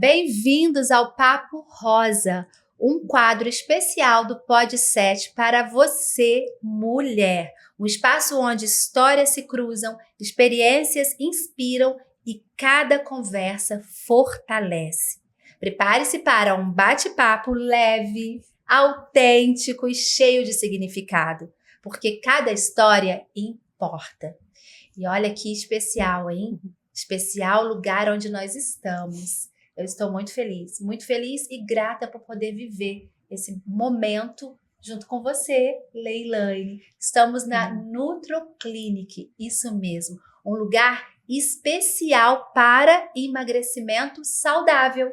Bem-vindos ao Papo Rosa, um quadro especial do Pod7 para você, mulher. Um espaço onde histórias se cruzam, experiências inspiram e cada conversa fortalece. Prepare-se para um bate-papo leve, autêntico e cheio de significado, porque cada história importa. E olha que especial, hein? Especial lugar onde nós estamos. Eu estou muito feliz e grata por poder viver esse momento junto com você, Leilane. Estamos na Nutroclinic, isso mesmo, um lugar especial para emagrecimento saudável.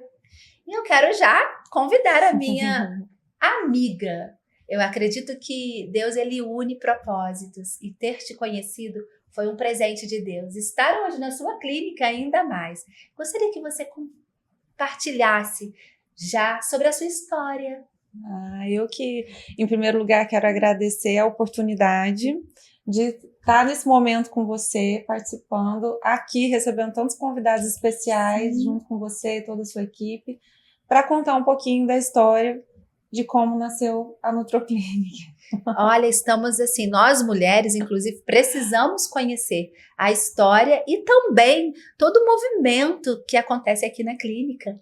E eu quero já convidar a minha amiga. Eu acredito que Deus ele une propósitos e ter te conhecido foi um presente de Deus. Estar hoje na sua clínica ainda mais. Gostaria que você compartilhasse já sobre a sua história. Eu que, em primeiro lugar, quero agradecer a oportunidade de estar nesse momento com você, participando aqui, recebendo tantos convidados especiais junto com você e toda a sua equipe, para contar um pouquinho da história de como nasceu a Nutroclinic. Olha, estamos assim, nós mulheres, inclusive, precisamos conhecer a história e também todo o movimento que acontece aqui na clínica.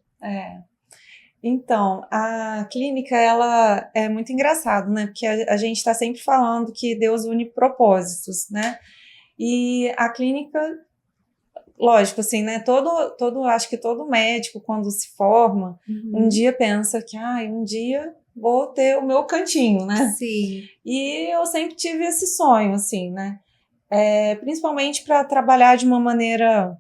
Então, a clínica, ela é muito engraçado, né? Porque a gente está sempre falando que Deus une propósitos, né? E a clínica, lógico, assim, né? Acho que todo médico, quando se forma, um dia pensa que, um dia vou ter o meu cantinho, né? Sim. E eu sempre tive esse sonho, assim, né? Principalmente para trabalhar de uma maneira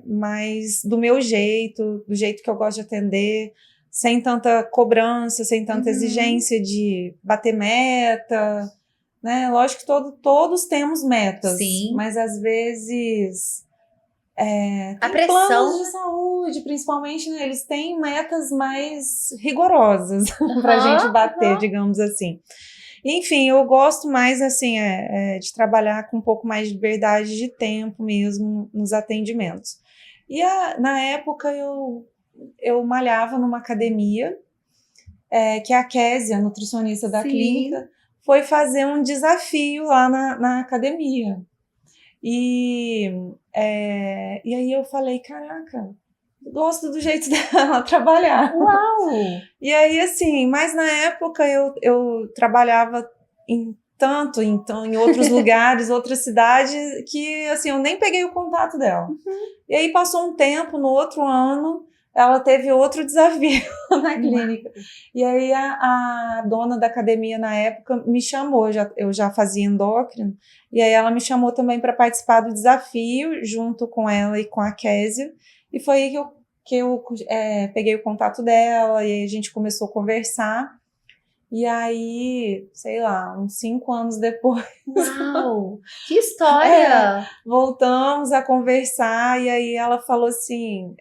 mais do meu jeito, do jeito que eu gosto de atender, sem tanta cobrança, sem tanta exigência de bater meta, né? Lógico que todos temos metas, sim, mas às vezes a tem pressão, planos de saúde, principalmente, né? Eles têm metas mais rigorosas para a gente bater, digamos assim. Enfim, eu gosto mais, assim, de trabalhar com um pouco mais de liberdade de tempo mesmo nos atendimentos. E na época eu malhava numa academia, que a Késia, nutricionista da clínica, foi fazer um desafio lá na academia. E aí eu falei, caraca, gosto do jeito dela trabalhar. Uau! E aí, assim, mas na época eu trabalhava em outros lugares, outras cidades, que, assim, eu nem peguei o contato dela. E aí passou um tempo, no outro ano, ela teve outro desafio na clínica. E aí a dona da academia, na época, me chamou, eu já fazia endócrino, e aí ela me chamou também para participar do desafio, junto com ela e com a Késia, e foi aí que eu peguei o contato dela, e aí a gente começou a conversar, e aí, sei lá, uns 5 anos depois... Uau! Que história! Voltamos a conversar, e aí ela falou assim,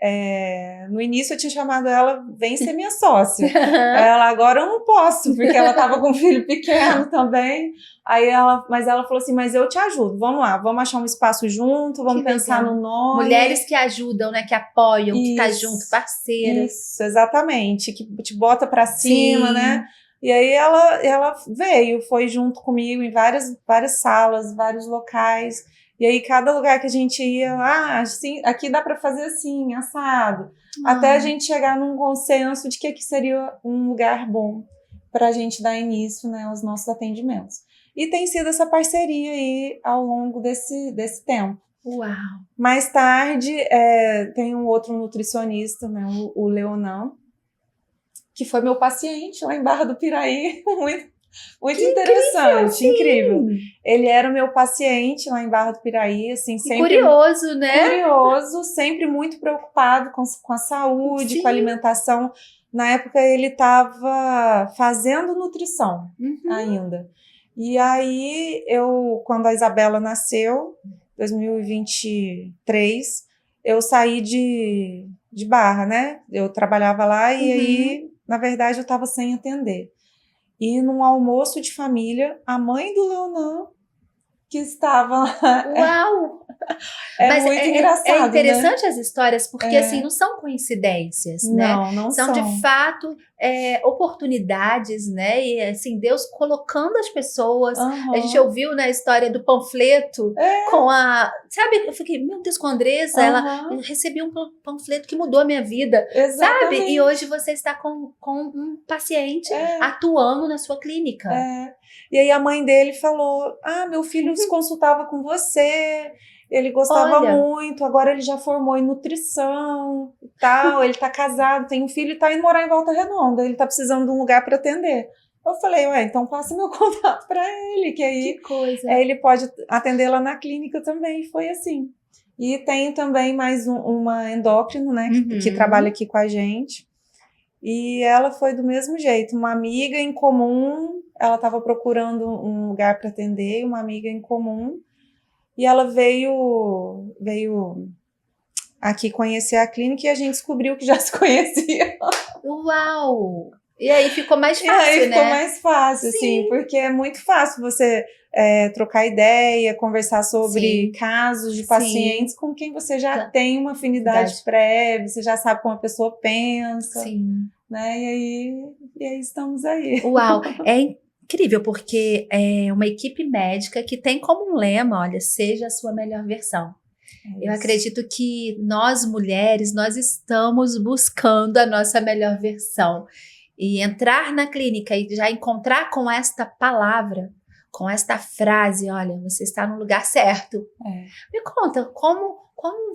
no início eu tinha chamado ela, vem ser minha sócia. Ela, agora eu não posso, porque ela estava com um filho pequeno também. Mas ela falou assim, mas eu te ajudo, vamos lá, vamos achar um espaço junto, vamos pensar no nome. Mulheres que ajudam, né, que apoiam, que tá junto, parceiras. Isso, exatamente, que te bota pra cima, né? E aí ela veio, foi junto comigo em várias salas, vários locais. E aí cada lugar que a gente ia, assim, aqui dá para fazer assim, assado. Até a gente chegar num consenso de que aqui seria um lugar bom para a gente dar início, né, aos nossos atendimentos. E tem sido essa parceria aí ao longo desse tempo. Uau! Mais tarde, tem um outro nutricionista, né, o Leonan, que foi meu paciente lá em Barra do Piraí, muito interessante, incrível. Ele era o meu paciente lá em Barra do Piraí, assim, sempre curioso, né? Curioso, sempre muito preocupado com a saúde, com a alimentação. Na época ele estava fazendo nutrição ainda. E aí quando a Isabela nasceu, 2023, eu saí de Barra, né? Eu trabalhava lá e aí, na verdade, eu estava sem atender. E num almoço de família, a mãe do Leonan que estava lá. Uau! É Mas muito engraçado, é interessante, né? as histórias, porque assim, não são coincidências, né? Não São de são. fato oportunidades, né? E assim, Deus colocando as pessoas. A gente Aham. ouviu, né, a história do panfleto É, com a. Sabe, eu fiquei, meu Deus, com a Andressa, eu aham. recebi um panfleto que mudou a minha vida, sabe? E hoje Exatamente. você está com um paciente É, atuando na sua clínica. é. E aí a mãe dele falou: Ah, meu filho se consultava com você, ele gostava Olha, muito, agora ele já formou em nutrição e tal, ele tá casado, tem um filho e tá indo morar em Volta Redonda, ele tá precisando de um lugar para atender. Eu falei, ué, então passa meu contato para ele, que que aí coisa. ele pode atender lá na clínica também. Foi assim. E tem também mais uma endócrino, né, que trabalha Uhum. aqui com a gente. E ela foi do mesmo jeito, uma amiga em comum, ela estava procurando um lugar para atender, uma amiga em comum, e ela veio aqui conhecer a clínica e a gente descobriu que já se conhecia. Uau! E aí ficou mais E aí fácil, ficou né? mais fácil, assim, Sim, porque é muito fácil você trocar ideia, conversar sobre sim, casos de sim. pacientes com quem você já Tá, tem uma afinidade verdade. prévia, você já sabe como a pessoa pensa, Sim. né? E aí estamos aí. Uau! É incrível, porque é uma equipe médica que tem como um lema, olha, seja a sua melhor versão. É Eu isso. acredito que nós mulheres, nós estamos buscando a nossa melhor versão. E entrar na clínica e já encontrar com esta palavra, com esta frase, olha, você está no lugar certo. É. Me conta, como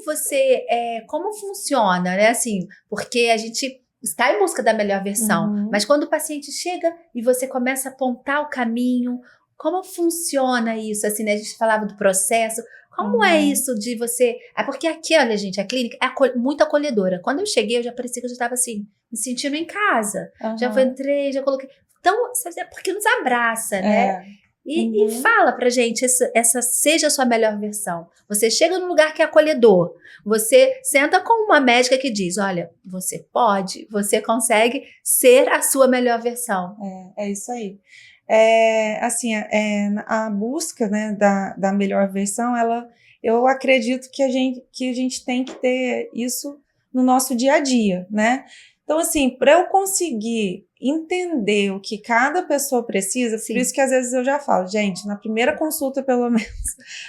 você, como funciona, né? Assim, porque a gente está em busca da melhor versão, mas Uhum. quando o paciente chega e você começa a apontar o caminho, como funciona isso? Assim, né? A gente falava do processo. Como é Uhum. isso de você? É porque aqui, olha, gente, a clínica é muito acolhedora. Quando eu cheguei, eu já parecia que eu já estava assim, me sentindo em casa. Já Uhum. entrei, já coloquei. Então, sabe, é porque nos abraça, né? É. E Uhum. fala pra gente, essa seja a sua melhor versão. Você chega num lugar que é acolhedor. Você senta com uma médica que diz: olha, você pode, você consegue ser a sua melhor versão. É isso aí. Assim, a busca, né, da melhor versão, eu acredito que a gente tem que ter isso no nosso dia a dia, né? Então, assim, para eu conseguir entender o que cada pessoa precisa, por Sim, isso que às vezes eu já falo, gente, na primeira consulta, pelo menos,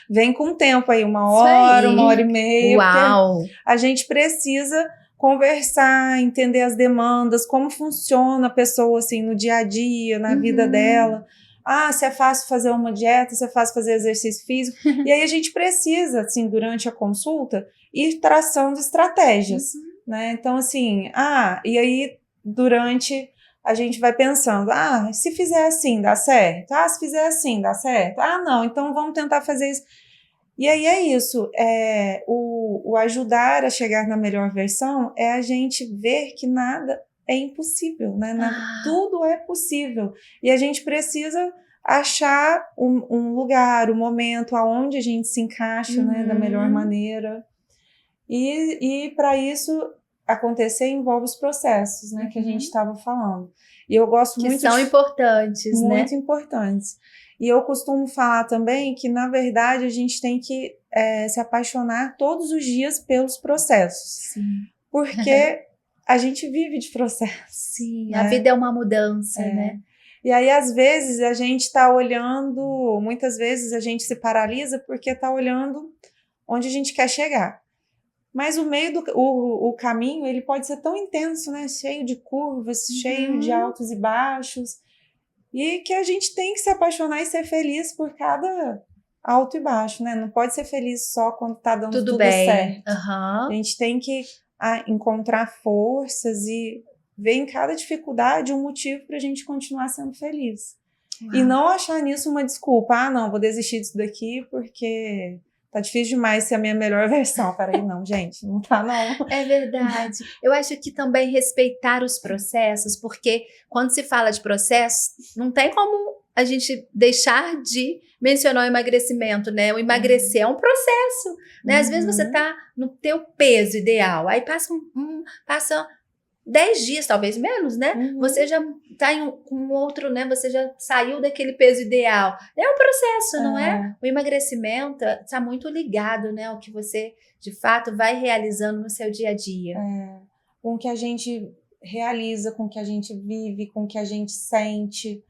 vem com tempo aí, isso uma hora aí. e meia, porque Uau! a gente precisa conversar, entender as demandas, como funciona a pessoa assim no dia a dia, na vida Uhum. dela. Ah, se é fácil fazer uma dieta, se é fácil fazer exercício físico. E aí a gente precisa, assim, durante a consulta, ir traçando estratégias, Uhum. né? Então, assim, e aí durante a gente vai pensando, se fizer assim, dá certo. Ah, se fizer assim, dá certo. Ah, não, então vamos tentar fazer isso. E aí é isso, o ajudar a chegar na melhor versão é a gente ver que nada é impossível, né? Ah, Tudo é possível. E a gente precisa achar um lugar, um momento aonde a gente se encaixa, né, da melhor uhum. maneira. E para isso acontecer envolve os processos, né, que a gente Uhum. estava falando. E eu gosto Que muito são de importantes, muito né? importantes. E eu costumo falar também que, na verdade, a gente tem que se apaixonar todos os dias pelos processos, Sim. porque a gente vive de processos, Sim, a né? vida é uma mudança, né? E aí, às vezes, a gente está olhando, muitas vezes a gente se paralisa porque está olhando onde a gente quer chegar. Mas o meio o caminho, ele pode ser tão intenso, né? Cheio de curvas, cheio de Uhum. altos e baixos. E que a gente tem que se apaixonar e ser feliz por cada alto e baixo, né? Não pode ser feliz só quando tá dando Tudo tudo bem. certo. A Aham. gente tem que encontrar forças e ver em cada dificuldade um motivo para a gente continuar sendo feliz. E Uau. não achar nisso uma desculpa. Ah, não, vou desistir disso daqui porque tá difícil demais ser a minha melhor versão. Peraí, não, gente, não tá não. É verdade. Eu acho que também respeitar os processos, porque quando se fala de processo, não tem como a gente deixar de mencionar o emagrecimento, né? O emagrecer é um processo, né? Às vezes você Uhum. tá no teu peso ideal, aí passa 10 dias, talvez menos, né? Você já tá com outro, né? Você já saiu daquele peso ideal. É um processo, não é? O emagrecimento está muito ligado, né? Ao que você, de fato, vai realizando no seu dia a dia. Com o que a gente realiza, com o que a gente vive, com o que a gente sente.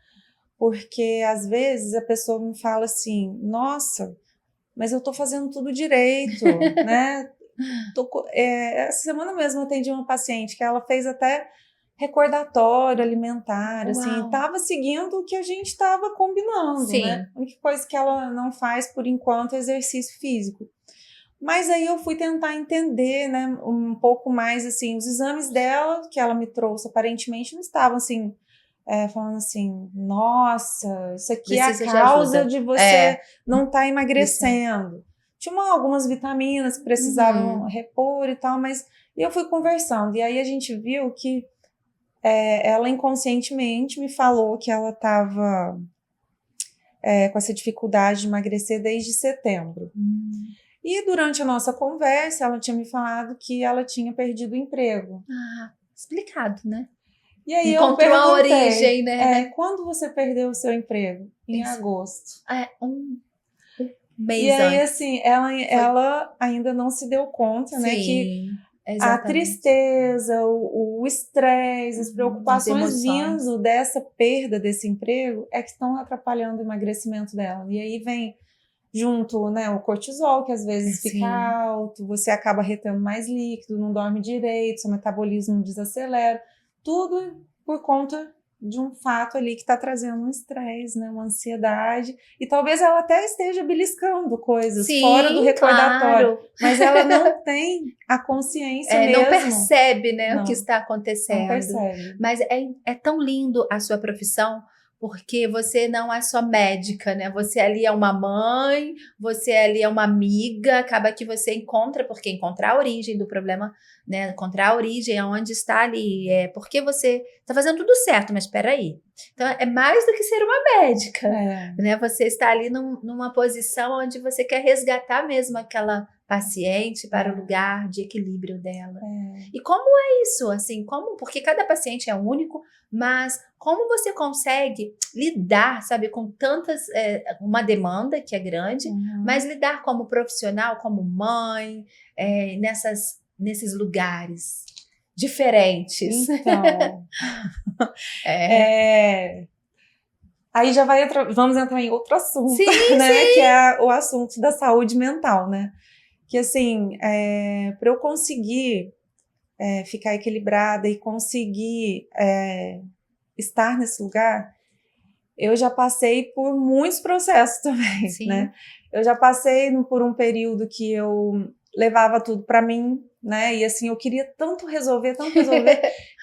Porque, às vezes, a pessoa me fala assim, nossa, mas eu tô fazendo tudo direito, né? Essa semana mesmo eu atendi uma paciente que ela fez até recordatório alimentar, assim, estava seguindo o que a gente estava combinando, né? A única coisa que ela não faz por enquanto é exercício físico. Mas aí eu fui tentar entender, né, um pouco mais, assim, os exames dela que ela me trouxe, aparentemente não estavam, assim, falando assim, nossa, isso aqui Precisa é a causa de você não estar emagrecendo. Isso. Tinha algumas vitaminas que precisavam repor e tal, mas eu fui conversando. E aí a gente viu que ela inconscientemente me falou que ela estava com essa dificuldade de emagrecer desde setembro. E durante a nossa conversa, ela tinha me falado que ela tinha perdido o emprego. Explicado, né? E aí encontrou a origem, né? Quando você perdeu o seu emprego? Em agosto. Um mês e aí, antes. assim, ela ainda não se deu conta, né? Que a tristeza, o estresse, as preocupações vindo dessa perda desse emprego é que estão atrapalhando o emagrecimento dela. E aí vem junto, né, o cortisol, que às vezes fica alto, você acaba retendo mais líquido, não dorme direito, seu metabolismo desacelera. Tudo por conta de um fato ali que está trazendo um estresse, né, uma ansiedade, e talvez ela até esteja beliscando coisas fora do recordatório, mas ela não tem a consciência mesmo. Não percebe, né, o que está acontecendo. Não percebe. Mas é tão lindo a sua profissão, porque você não é só médica, né? Você ali é uma mãe, você ali é uma amiga, acaba que você encontra, porque encontrar a origem do problema, né? Encontrar a origem aonde está ali, porque você está fazendo tudo certo, mas espera aí. Então, é mais do que ser uma médica, né? Você está ali numa posição onde você quer resgatar mesmo aquela paciente para o lugar de equilíbrio dela. E como é isso? Assim, porque cada paciente é único, mas como você consegue lidar, sabe, com tantas, uma demanda que é grande, mas lidar como profissional, como mãe, nesses lugares diferentes? Então, aí já vamos entrar em outro assunto, né? Que é o assunto da saúde mental, né? Que assim, para eu conseguir ficar equilibrada e conseguir estar nesse lugar, eu já passei por muitos processos também, né? Eu já passei por um período que eu levava tudo para mim, né? E assim, eu queria tanto resolver,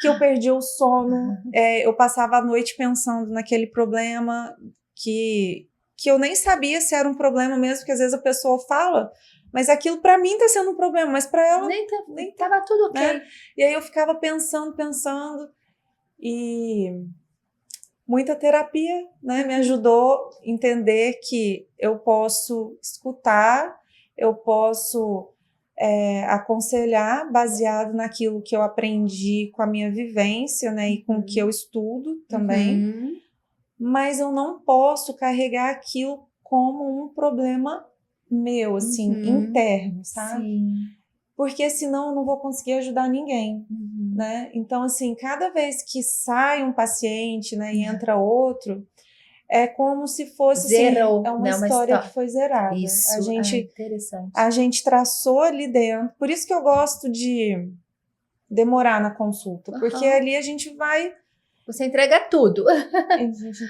que eu perdi o sono. Eu passava a noite pensando naquele problema que eu nem sabia se era um problema mesmo, porque às vezes a pessoa fala, mas aquilo para mim tá sendo um problema, mas para ela nem tava tudo ok. Né? E aí eu ficava pensando, e muita terapia, né, me ajudou a entender que eu posso escutar, eu posso aconselhar baseado naquilo que eu aprendi com a minha vivência, né, e com o que eu estudo também, mas eu não posso carregar aquilo como um problema meu, assim, interno, sabe? Sim. Porque senão eu não vou conseguir ajudar ninguém, né? Então, assim, cada vez que sai um paciente, né, e entra outro, é como se fosse Zerou, assim, uma história que foi zerada. Isso, interessante. A gente traçou ali dentro. Por isso que eu gosto de demorar na consulta, porque ali a gente vai... Você entrega tudo.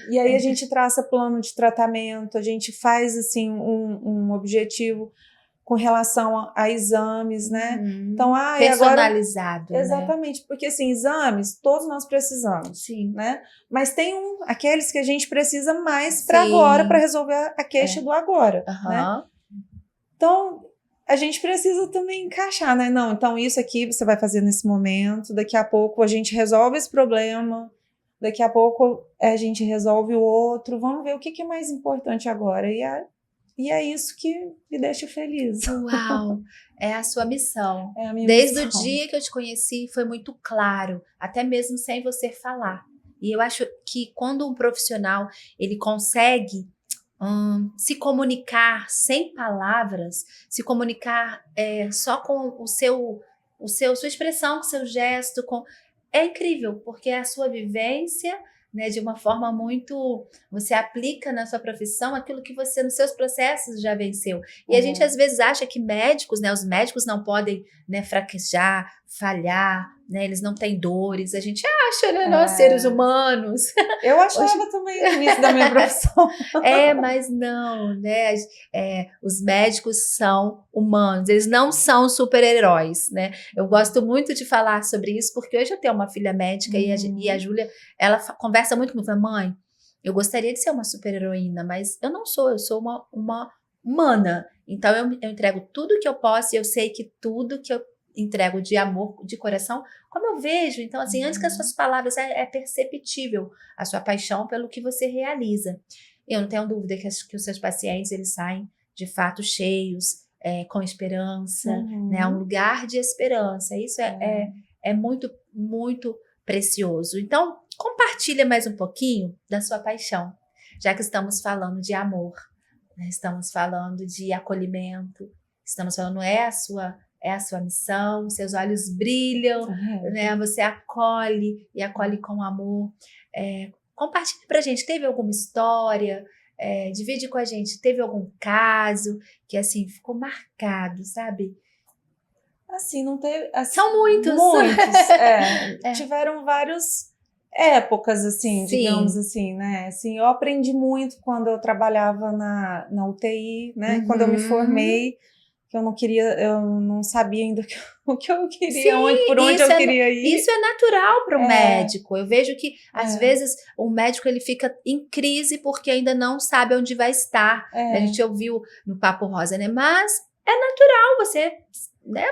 E aí a gente traça plano de tratamento, a gente faz, assim, um objetivo com relação a exames, né? Então, personalizado, agora, exatamente, porque assim, exames todos nós precisamos, né? Mas tem aqueles que a gente precisa mais para agora, para resolver a queixa do agora, né? Então, a gente precisa também encaixar, né? Não, então isso aqui você vai fazer nesse momento, daqui a pouco a gente resolve esse problema, daqui a pouco a gente resolve o outro, vamos ver o que é mais importante agora. E é isso que me deixa feliz. Uau! É a sua missão. É a minha Desde missão. o dia que eu te conheci, foi muito claro, até mesmo sem você falar. E eu acho que quando um profissional ele consegue se comunicar sem palavras, se comunicar só com sua expressão, com o seu gesto, é incrível, porque é a sua vivência, né, de uma forma muito, você aplica na sua profissão aquilo que você nos seus processos já venceu. E a gente às vezes acha que médicos, né, os médicos não podem, né, fraquejar, falhar, né, eles não têm dores. A gente acha, né, nós seres humanos. Eu achava também no início da minha profissão. Mas não, né? Os médicos são humanos, eles não são super-heróis, né? Eu gosto muito de falar sobre isso, porque hoje eu tenho uma filha médica e a Júlia, ela conversa muito comigo, fala, mãe, eu gostaria de ser uma super-heroína, mas eu não sou, eu sou uma humana. Então eu entrego tudo que eu posso e eu sei que tudo que eu entrego de amor, de coração, como eu vejo. Então, assim, antes que as suas palavras, é perceptível a sua paixão pelo que você realiza. Eu não tenho dúvida que os seus pacientes, eles saem de fato cheios, com esperança, né? Um lugar de esperança. Isso é muito, muito precioso. Então, compartilha mais um pouquinho da sua paixão, já que estamos falando de amor, né? Estamos falando de acolhimento, estamos falando, é a sua missão, seus olhos brilham, né? Você acolhe e acolhe com amor. Compartilha pra gente, teve alguma história? Divide com a gente, teve algum caso que assim ficou marcado, sabe? Assim, não teve. Assim, são muitos. Tiveram várias épocas, assim, digamos assim, né? Assim, eu aprendi muito quando eu trabalhava na UTI, né? Quando eu me formei, que eu não sabia ainda o que eu queria, por onde eu queria ir. Isso é natural para o médico. Eu vejo que, às vezes, o médico ele fica em crise porque ainda não sabe onde vai estar. A gente ouviu no Papo Rosa, né? Mas é natural você, né?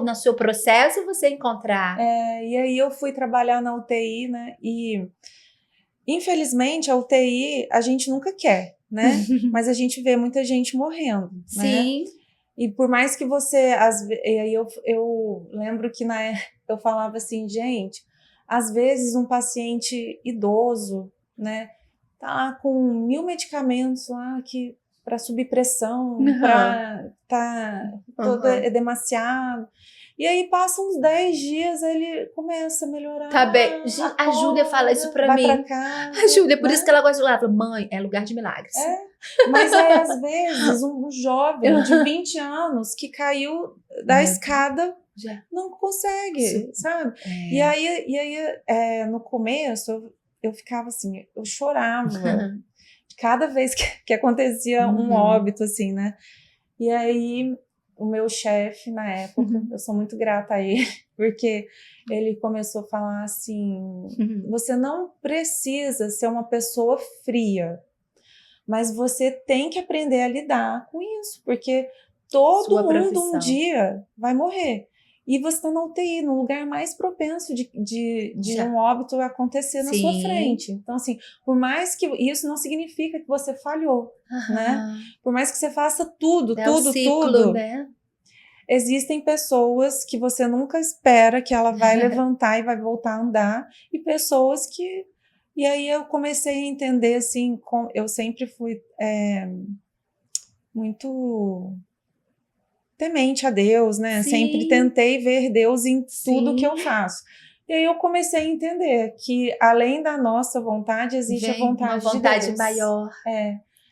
No seu processo, você encontrar. E aí eu fui trabalhar na UTI, né? E, infelizmente, a UTI a gente nunca quer, né? Mas a gente vê muita gente morrendo, né? Sim. E por mais que você... E aí eu lembro que eu falava assim, gente, às vezes um paciente idoso, né, tá lá com 1000 medicamentos lá para subir pressão, é demasiado. E aí passa uns 10 dias, ele começa a melhorar. Tá bem. A Júlia fala isso pra mim. Vai pra casa, a Júlia, por isso que ela gosta de lá. Mãe, é lugar de milagres. Mas aí, às vezes, um jovem de 20 anos que caiu da escada não consegue, sabe? E aí no começo, eu ficava assim, eu chorava cada vez que acontecia um óbito, assim, né? E aí, o meu chefe, na época, eu sou muito grata a ele, porque ele começou a falar assim, você não precisa ser uma pessoa fria, mas você tem que aprender a lidar com isso, porque todo mundo um dia vai morrer. E você está na UTI, no lugar mais propenso de um óbito acontecer na sua frente. Então, assim, por mais que isso não significa que você falhou, né? Por mais que você faça tudo, né? Existem pessoas que você nunca espera que ela vai levantar e vai voltar a andar, e pessoas que... E aí eu comecei a entender, assim, eu sempre fui muito temente a Deus, né? Sim. Sempre tentei ver Deus em tudo que eu faço. E aí eu comecei a entender que, além da nossa vontade, existe a vontade de Deus. Uma vontade maior.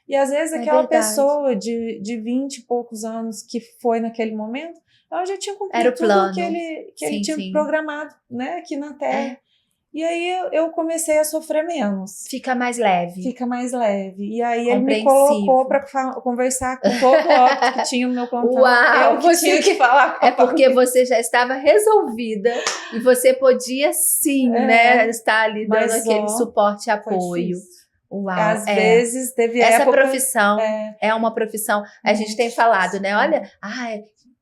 E às vezes aquela pessoa de 20 e poucos anos que foi naquele momento, ela já tinha cumprido tudo que ele tinha programado, né, aqui na Terra. E aí eu comecei a sofrer menos. Fica mais leve. E aí ele me colocou para conversar com todo o óbito que tinha no meu plantão. Uau, eu tinha que falar com porque você já estava resolvida e você podia sim, né, estar ali dando aquele suporte e apoio. Uau, às vezes teve essa época, profissão é uma profissão, a gente tem falado, né? Olha,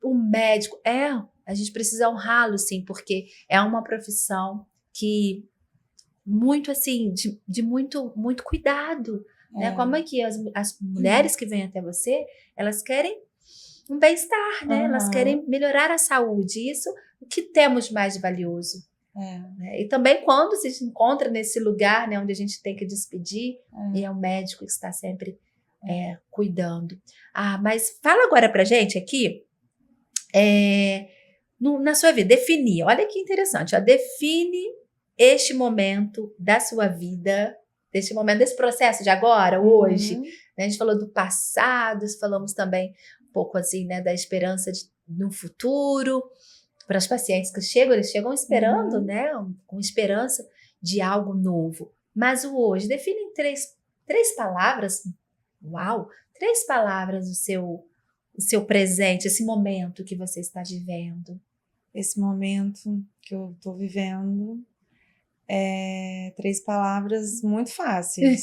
o médico, a gente precisa honrá-lo sim, porque é uma profissão que muito assim, de muito, muito cuidado, né? Como é que as mulheres que vêm até você, elas querem um bem-estar, né? Elas querem melhorar a saúde. Isso, o que temos mais de valioso? Né? E também quando se encontra nesse lugar, né, onde a gente tem que despedir, e é o médico que está sempre cuidando. Mas fala agora pra gente aqui, na sua vida, definir. Olha que interessante, ó, define este momento da sua vida, deste momento, desse processo de agora, hoje. Né? A gente falou do passado, falamos também um pouco assim, né, da esperança no futuro. Para os pacientes que chegam, eles chegam esperando, né, com esperança de algo novo. Mas o hoje, define em três palavras, uau, 3 palavras o seu presente, esse momento que você está vivendo. Esse momento que eu estou vivendo 3 palavras muito fáceis.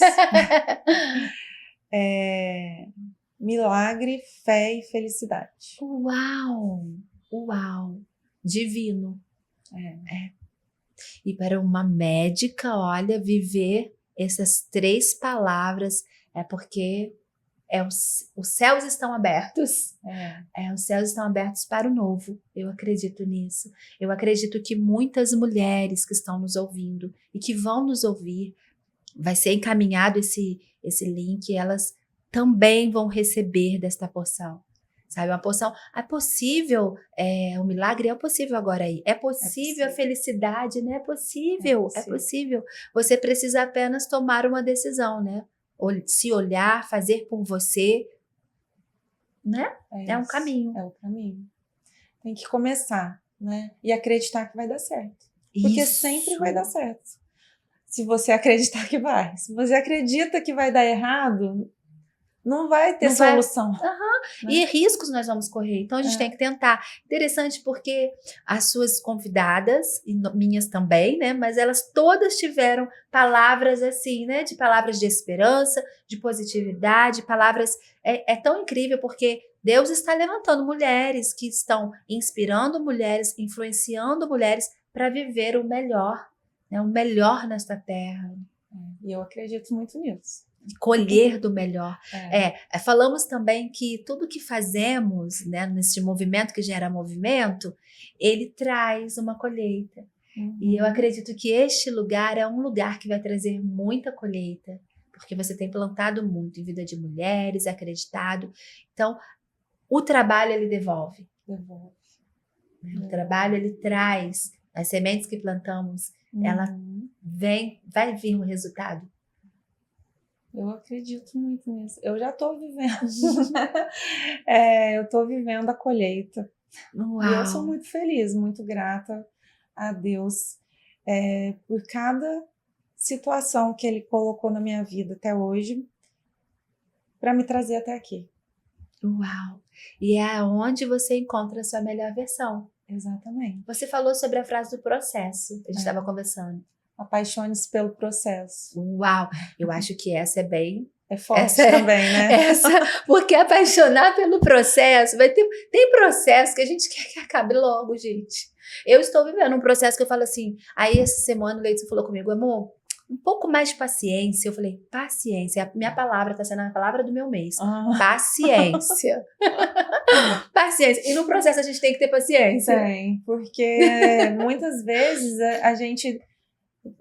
Milagre, fé e felicidade. Uau! Uau! Divino. E para uma médica, olha, viver essas 3 palavras é porque os céus estão abertos. Os céus estão abertos para o novo. Eu acredito nisso. Eu acredito que muitas mulheres que estão nos ouvindo e que vão nos ouvir, vai ser encaminhado esse link, elas também vão receber desta porção. Sabe, uma porção, é possível, o milagre é possível agora aí, é possível a felicidade, né? É possível. Você precisa apenas tomar uma decisão, né? Se olhar, fazer por você, né? É um caminho. É o caminho. Tem que começar, né? E acreditar que vai dar certo. Porque sempre vai dar certo. Se você acreditar que vai. Se você acredita que vai dar errado, não vai ter solução. Né? E riscos nós vamos correr. Então, a gente tem que tentar. Interessante porque as suas convidadas, e minhas também, né? Mas elas todas tiveram palavras assim, né? De palavras de esperança, de positividade, palavras... É tão incrível porque Deus está levantando mulheres que estão inspirando mulheres, influenciando mulheres para viver o melhor, né? O melhor nesta terra. E eu acredito muito nisso. Colher do melhor. Falamos também que tudo que fazemos, né, nesse movimento que gera movimento, ele traz uma colheita. E eu acredito que este lugar é um lugar que vai trazer muita colheita, porque você tem plantado muito em vida de mulheres, acreditado. Então, o trabalho, ele devolve. O trabalho, ele traz. As sementes que plantamos, ela vai vir um resultado. Eu acredito muito nisso. Eu já estou vivendo. Eu estou vivendo a colheita. Uau. E eu sou muito feliz, muito grata a Deus por cada situação que Ele colocou na minha vida até hoje para me trazer até aqui. Uau! E é onde você encontra a sua melhor versão. Exatamente. Você falou sobre a frase do processo. A gente estava conversando. Apaixone-se pelo processo. Uau! Eu acho que essa é bem... É forte também, né? Porque apaixonar pelo processo, tem processo que a gente quer que acabe logo, gente. Eu estou vivendo um processo que eu falo assim, aí essa semana o Leidson falou comigo, amor, um pouco mais de paciência. Eu falei, paciência, a minha palavra está sendo a palavra do meu mês. Paciência. Paciência. E no processo a gente tem que ter paciência. Tem, porque muitas vezes a gente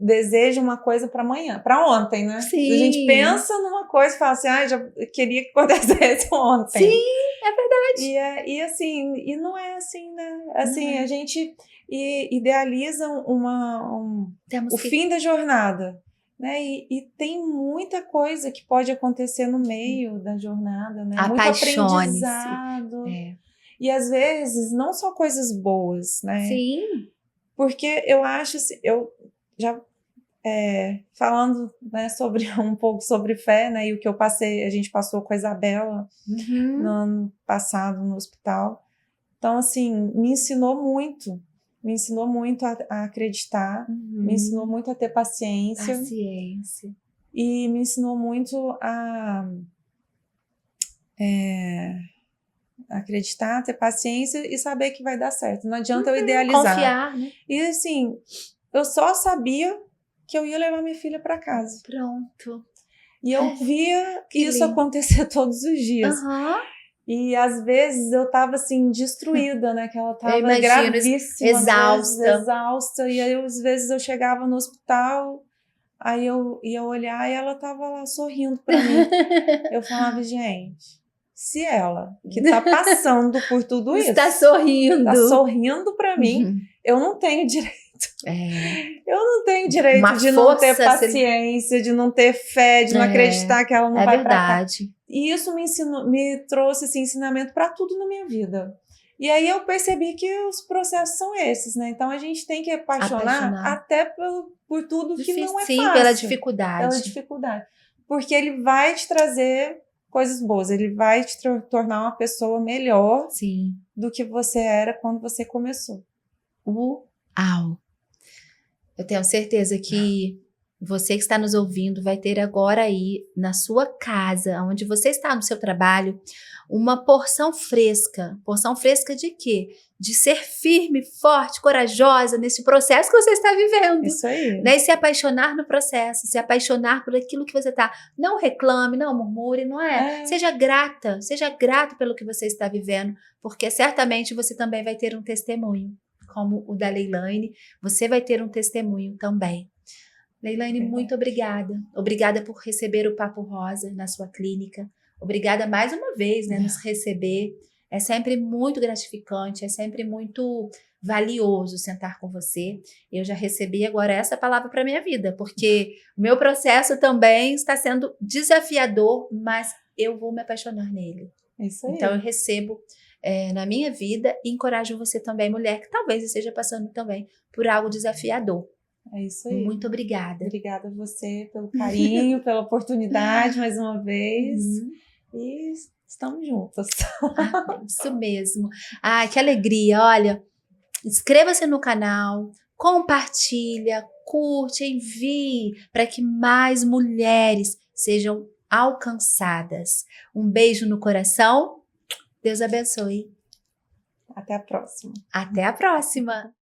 deseja uma coisa para amanhã, para ontem, né? Sim. A gente pensa numa coisa e fala assim, já queria que acontecesse ontem. Sim, é verdade. E assim, e não é assim, né? Assim, a gente idealiza o fim da jornada, né? E tem muita coisa que pode acontecer no meio da jornada, né? Muito aprendizado. E às vezes, não só coisas boas, né? Sim. Porque eu acho assim, eu já falando, né, um pouco sobre fé, né, e o que a gente passou com a Isabela no ano passado no hospital. Então, assim, me ensinou muito a acreditar, me ensinou muito a ter paciência. E me ensinou muito a acreditar, ter paciência e saber que vai dar certo. Não adianta eu idealizar. Confiar, né? E assim, eu só sabia que eu ia levar minha filha para casa. Pronto. E eu via Que isso lindo. acontecer todos os dias. Aham. E às vezes eu tava assim, destruída, né? Que ela tava imagino, gravíssima, exausta. mesmo, exausta. E aí, às vezes, eu chegava no hospital, aí eu ia olhar e ela tava lá sorrindo pra mim. Eu falava, gente, se ela, que tá passando por tudo isso, Está sorrindo. tá sorrindo pra mim, Uhum. eu não tenho direito. É. Eu não tenho direito Uma de não ter força, paciência, de não ter fé, de não acreditar que ela não É vai pra cá. verdade. E isso me trouxe esse ensinamento para tudo na minha vida. E aí eu percebi que os processos são esses, né? Então a gente tem que apaixonar até por tudo que não é Sim, fácil. pela dificuldade. Pela dificuldade. Porque ele vai te trazer coisas boas, ele vai te tornar uma pessoa melhor Sim. do que você era quando você começou. Uau! Eu tenho certeza que você que está nos ouvindo vai ter agora aí na sua casa, onde você está no seu trabalho, uma porção fresca. Porção fresca de quê? De ser firme, forte, corajosa nesse processo que você está vivendo. Isso aí. Né? E se apaixonar no processo, se apaixonar por aquilo que você está. Não reclame, não murmure, não é? Seja grata pelo que você está vivendo, porque certamente você também vai ter um testemunho. Como o da Leilane, você vai ter um testemunho também. Leilane, muito obrigada. Obrigada por receber o Papo Rosa na sua clínica. Obrigada mais uma vez, né, nos receber. É sempre muito gratificante, é sempre muito valioso sentar com você. Eu já recebi agora essa palavra para minha vida, porque o meu processo também está sendo desafiador, mas eu vou me apaixonar nele. Isso aí. Então eu recebo na minha vida e encorajo você também, mulher, que talvez esteja passando também por algo desafiador. É isso aí. Muito obrigada. Obrigada a você pelo carinho, pela oportunidade mais uma vez. E estamos juntas. Isso mesmo. Ai, que alegria. Olha, inscreva-se no canal, compartilha, curte, envie para que mais mulheres sejam alcançadas. Um beijo no coração. Deus abençoe. Até a próxima. Até a próxima.